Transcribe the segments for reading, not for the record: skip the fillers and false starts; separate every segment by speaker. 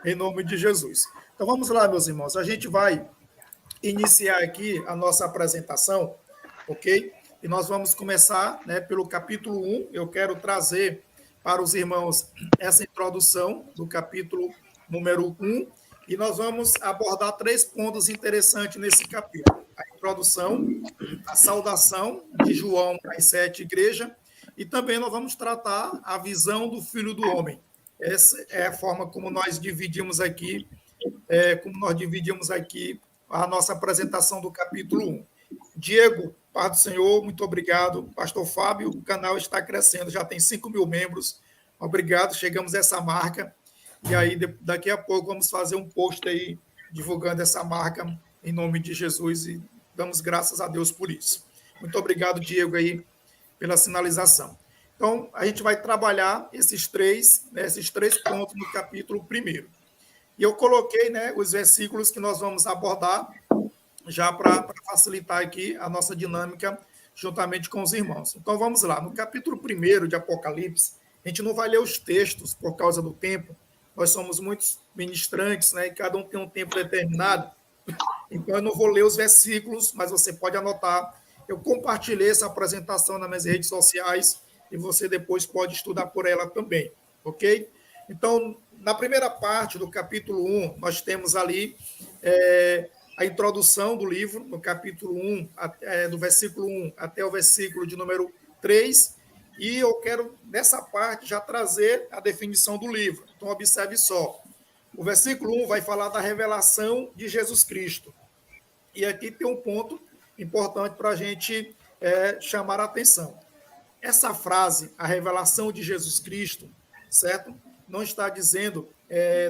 Speaker 1: em nome de Jesus. Então vamos lá, meus irmãos. A gente vai iniciar aqui a nossa apresentação, ok? E nós vamos começar, né, pelo capítulo 1. Eu quero trazer para os irmãos essa introdução do capítulo número 1. E nós vamos abordar 3 pontos interessantes nesse capítulo: a introdução, a saudação de João às 7 igrejas, e também nós vamos tratar a visão do Filho do Homem. Essa é a forma como nós dividimos aqui, a nossa apresentação do capítulo 1. Diego, Paz do Senhor, muito obrigado. Pastor Fábio, o canal está crescendo, já tem 5.000 membros. Obrigado, chegamos a essa marca. E aí, daqui a pouco, vamos fazer um post aí, divulgando essa marca, em nome de Jesus, e damos graças a Deus por isso. Muito obrigado, Diego, aí, pela sinalização. Então, a gente vai trabalhar esses três pontos no capítulo 1. E eu coloquei, né, os versículos que nós vamos abordar, já para facilitar aqui a nossa dinâmica, juntamente com os irmãos. Então, vamos lá. No capítulo 1 de Apocalipse, a gente não vai ler os textos por causa do tempo. Nós somos muitos ministrantes, né, e cada um tem um tempo determinado. Então, eu não vou ler os versículos, mas você pode anotar. Eu compartilhei essa apresentação nas minhas redes sociais e você depois pode estudar por ela também, ok? Então, na primeira parte do capítulo 1, nós temos ali a introdução do livro, no capítulo 1, do versículo 1 até o versículo de número 3, e eu quero, nessa parte, já trazer a definição do livro. Então, observe só. O versículo 1 vai falar da revelação de Jesus Cristo. E aqui tem um ponto importante para a gente chamar a atenção. Essa frase, a revelação de Jesus Cristo, certo? Não está dizendo,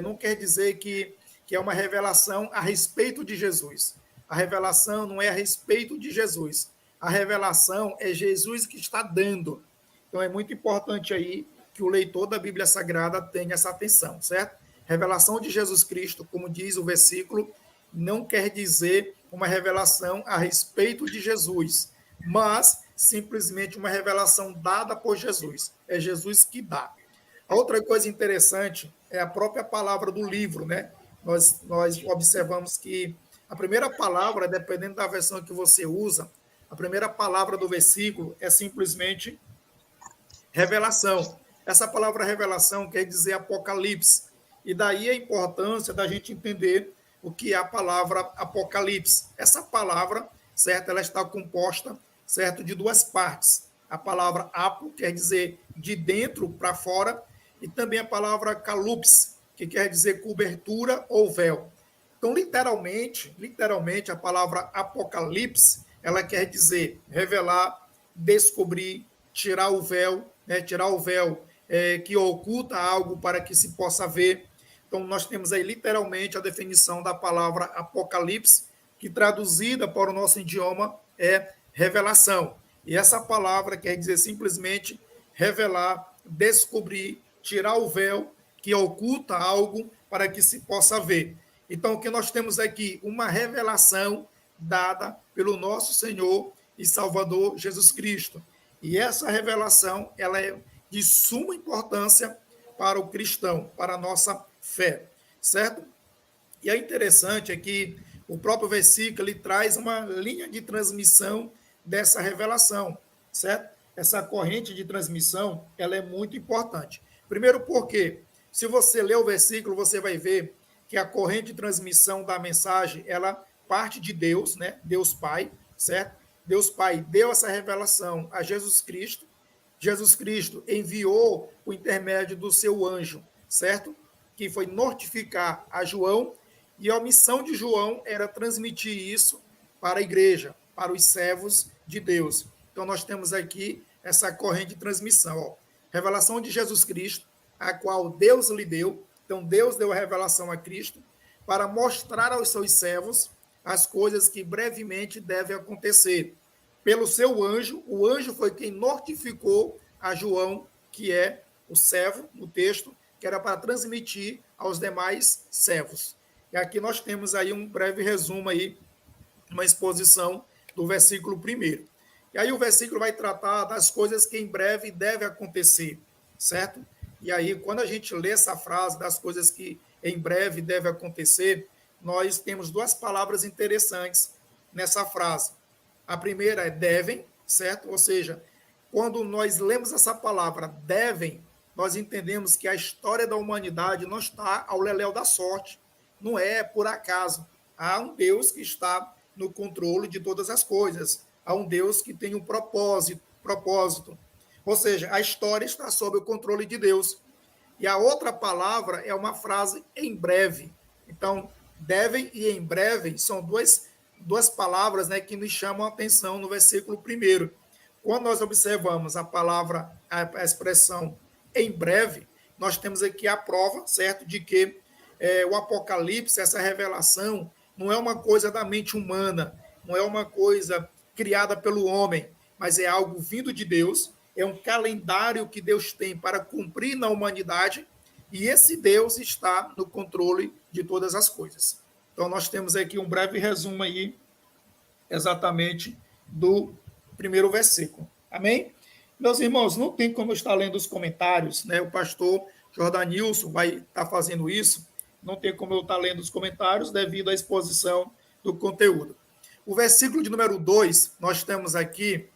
Speaker 1: não quer dizer que é uma revelação a respeito de Jesus. A revelação não é a respeito de Jesus. A revelação é Jesus que está dando. Então, é muito importante aí que o leitor da Bíblia Sagrada tenha essa atenção, certo? Revelação de Jesus Cristo, como diz o versículo, não quer dizer uma revelação a respeito de Jesus, mas simplesmente uma revelação dada por Jesus. É Jesus que dá. A outra coisa interessante é a própria palavra do livro, né? Nós observamos que a primeira palavra, dependendo da versão que você usa, a primeira palavra do versículo é simplesmente revelação. Essa palavra revelação quer dizer apocalipse. E daí a importância da gente entender o que é a palavra apocalipse. Essa palavra, certo, ela está composta, certo, de 2 partes. A palavra apo quer dizer de dentro para fora, e também a palavra kalupse, que quer dizer cobertura ou véu. Então, literalmente, a palavra apocalipse, ela quer dizer revelar, descobrir, tirar o véu, né, que oculta algo para que se possa ver. Então, nós temos aí literalmente a definição da palavra apocalipse, que traduzida para o nosso idioma é revelação. E essa palavra quer dizer simplesmente revelar, descobrir, tirar o véu que oculta algo para que se possa ver. Então, o que nós temos aqui? Uma revelação dada pelo nosso Senhor e Salvador Jesus Cristo. E essa revelação, ela é de suma importância para o cristão, para a nossa fé, certo? E é interessante que o próprio versículo ele traz uma linha de transmissão dessa revelação, certo? Essa corrente de transmissão, ela é muito importante. Primeiro porque, se você ler o versículo, você vai ver que a corrente de transmissão da mensagem, ela parte de Deus, né? Deus Pai, certo? Deus Pai deu essa revelação a Jesus Cristo. Jesus Cristo enviou o intermédio do seu anjo, certo? Que foi notificar a João, e a missão de João era transmitir isso para a igreja, para os servos de Deus. Então, nós temos aqui essa corrente de transmissão. Ó. Revelação de Jesus Cristo, a qual Deus lhe deu. Então, Deus deu a revelação a Cristo para mostrar aos seus servos as coisas que brevemente devem acontecer. Pelo seu anjo, o anjo foi quem notificou a João, que é o servo, no texto, que era para transmitir aos demais servos. E aqui nós temos aí um breve resumo aí, uma exposição do versículo 1. E aí o versículo vai tratar das coisas que em breve devem acontecer, certo? E aí, quando a gente lê essa frase das coisas que em breve deve acontecer, nós temos duas palavras interessantes nessa frase. A primeira é devem, certo? Ou seja, quando nós lemos essa palavra devem, nós entendemos que a história da humanidade não está ao leléu da sorte, não é por acaso. Há um Deus que está no controle de todas as coisas, há um Deus que tem um propósito. Ou seja, a história está sob o controle de Deus. E a outra palavra é uma frase em breve. Então, devem e em breve são duas palavras, né, que nos chamam a atenção no versículo 1. Quando nós observamos a palavra, a expressão em breve, nós temos aqui a prova, certo, de que o Apocalipse, essa revelação, não é uma coisa da mente humana, não é uma coisa criada pelo homem, mas é algo vindo de Deus, é um calendário que Deus tem para cumprir na humanidade, e esse Deus está no controle de todas as coisas. Então, nós temos aqui um breve resumo aí, exatamente, do primeiro versículo. Amém? Meus irmãos, não tem como eu estar lendo os comentários, né? O pastor Jordanilson vai estar fazendo isso, não tem como eu estar lendo os comentários devido à exposição do conteúdo. O versículo de número 2, nós temos aqui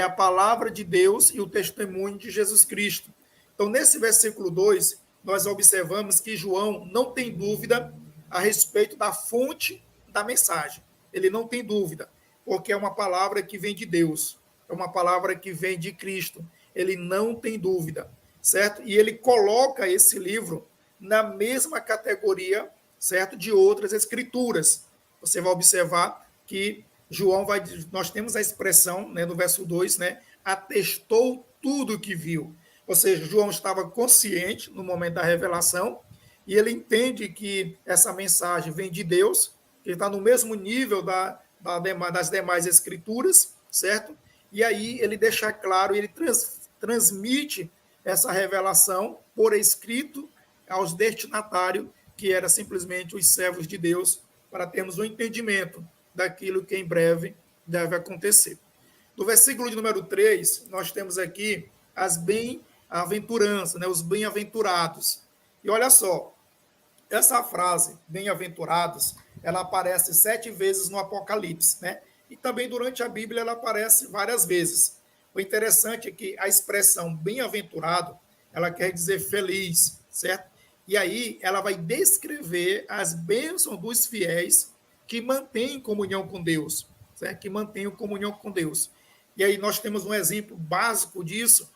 Speaker 1: a palavra de Deus e o testemunho de Jesus Cristo. Então, nesse versículo 2, nós observamos que João não tem dúvida a respeito da fonte da mensagem. Ele não tem dúvida, porque é uma palavra que vem de Deus, é uma palavra que vem de Cristo. Ele não tem dúvida, certo? E ele coloca esse livro na mesma categoria, certo, de outras escrituras. Você vai observar que João nós temos a expressão, né, no verso 2, né, atestou tudo o que viu. Ou seja, João estava consciente no momento da revelação e ele entende que essa mensagem vem de Deus, que está no mesmo nível das demais escrituras, certo? E aí ele deixa claro, ele transmite essa revelação por escrito aos destinatários, que era simplesmente os servos de Deus, para termos um entendimento daquilo que em breve deve acontecer. No versículo de número 3, nós temos aqui as bem-aventuranças, né, os bem-aventurados. E olha só, essa frase, bem-aventurados, ela aparece 7 vezes no Apocalipse, né? E também durante a Bíblia ela aparece várias vezes. O interessante é que a expressão bem-aventurado, ela quer dizer feliz, certo? E aí ela vai descrever as bênçãos dos fiéis que mantêm comunhão com Deus, certo? Que mantêm comunhão com Deus. E aí nós temos um exemplo básico disso,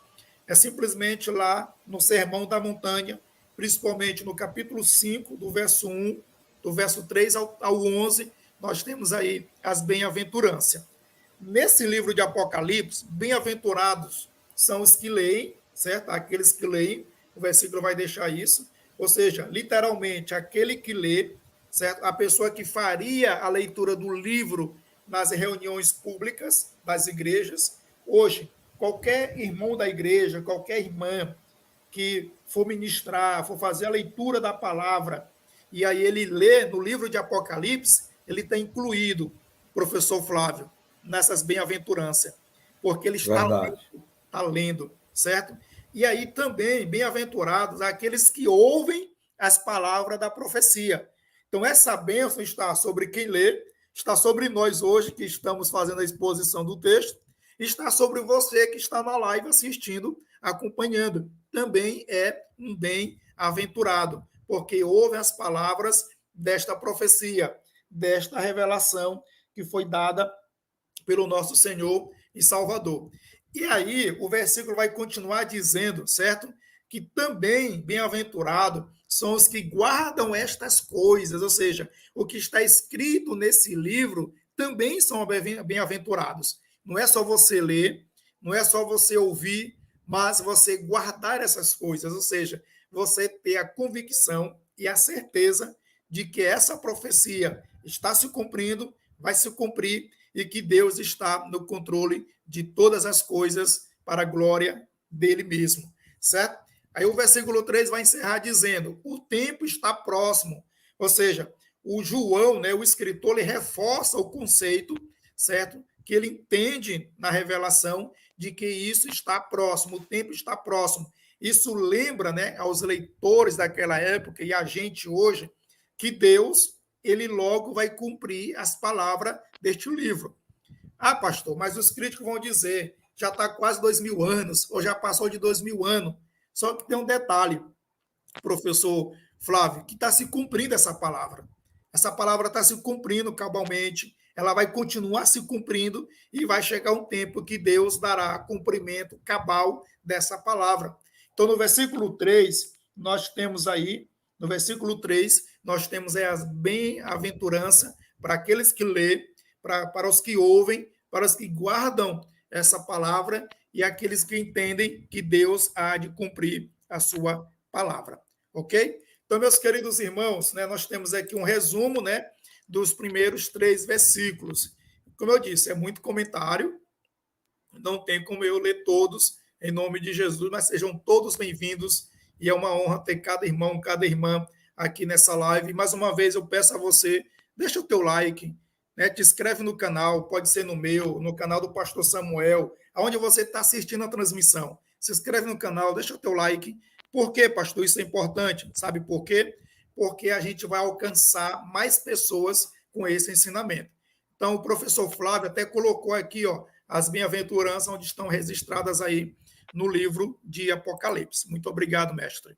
Speaker 1: é simplesmente lá no Sermão da Montanha, principalmente no capítulo 5, do verso 1, do verso 3 ao 11, nós temos aí as bem-aventuranças. Nesse livro de Apocalipse, bem-aventurados são os que leem, certo? Aqueles que leem, o versículo vai deixar isso, ou seja, literalmente, aquele que lê, certo? A pessoa que faria a leitura do livro nas reuniões públicas das igrejas. Hoje, qualquer irmão da igreja, qualquer irmã que for ministrar, for fazer a leitura da palavra, e aí ele lê no livro de Apocalipse, ele está incluído, professor Flávio, nessas bem-aventuranças, porque ele está lendo, certo? E aí também, bem-aventurados aqueles que ouvem as palavras da profecia. Então, essa bênção está sobre quem lê, está sobre nós hoje, que estamos fazendo a exposição do texto, está sobre você que está na live assistindo, acompanhando. Também é um bem-aventurado, porque ouve as palavras desta profecia, desta revelação que foi dada pelo nosso Senhor e Salvador. E aí, o versículo vai continuar dizendo, certo? Que também bem-aventurado são os que guardam estas coisas, ou seja, o que está escrito nesse livro também são bem-aventurados. Não é só você ler, não é só você ouvir, mas você guardar essas coisas, ou seja, você ter a convicção e a certeza de que essa profecia está se cumprindo, vai se cumprir e que Deus está no controle de todas as coisas para a glória dele mesmo, certo? Aí o versículo 3 vai encerrar dizendo: o tempo está próximo. Ou seja, o João, né, o escritor, ele reforça o conceito, certo? Que ele entende na revelação de que isso está próximo, o tempo está próximo. Isso lembra, né, aos leitores daquela época e a gente hoje que Deus, ele logo vai cumprir as palavras deste livro. Ah, pastor, mas os críticos vão dizer, já está quase 2000 anos, ou já passou de 2000 anos. Só que tem um detalhe, professor Flávio, que está se cumprindo essa palavra. Essa palavra está se cumprindo cabalmente, ela vai continuar se cumprindo e vai chegar um tempo que Deus dará cumprimento cabal dessa palavra. Então, no versículo 3, nós temos aí, no versículo 3, nós temos aí as bem-aventuranças para aqueles que lê, para os que ouvem, para os que guardam essa palavra e aqueles que entendem que Deus há de cumprir a sua palavra. Ok? Então, meus queridos irmãos, né, nós temos aqui um resumo, né, dos primeiros 3 versículos. Como eu disse, é muito comentário, não tem como eu ler todos em nome de Jesus, mas sejam todos bem-vindos e é uma honra ter cada irmão, cada irmã aqui nessa live. Mais uma vez eu peço a você, deixa o teu like, né, te inscreve no canal, pode ser no meu, no canal do Pastor Samuel, aonde você está assistindo a transmissão. Se inscreve no canal, deixa o teu like. Por quê, pastor? Isso é importante. Sabe por quê? Porque a gente vai alcançar mais pessoas com esse ensinamento. Então, o professor Flávio até colocou aqui, ó, as bem-aventuranças onde estão registradas aí no livro de Apocalipse. Muito obrigado, mestre.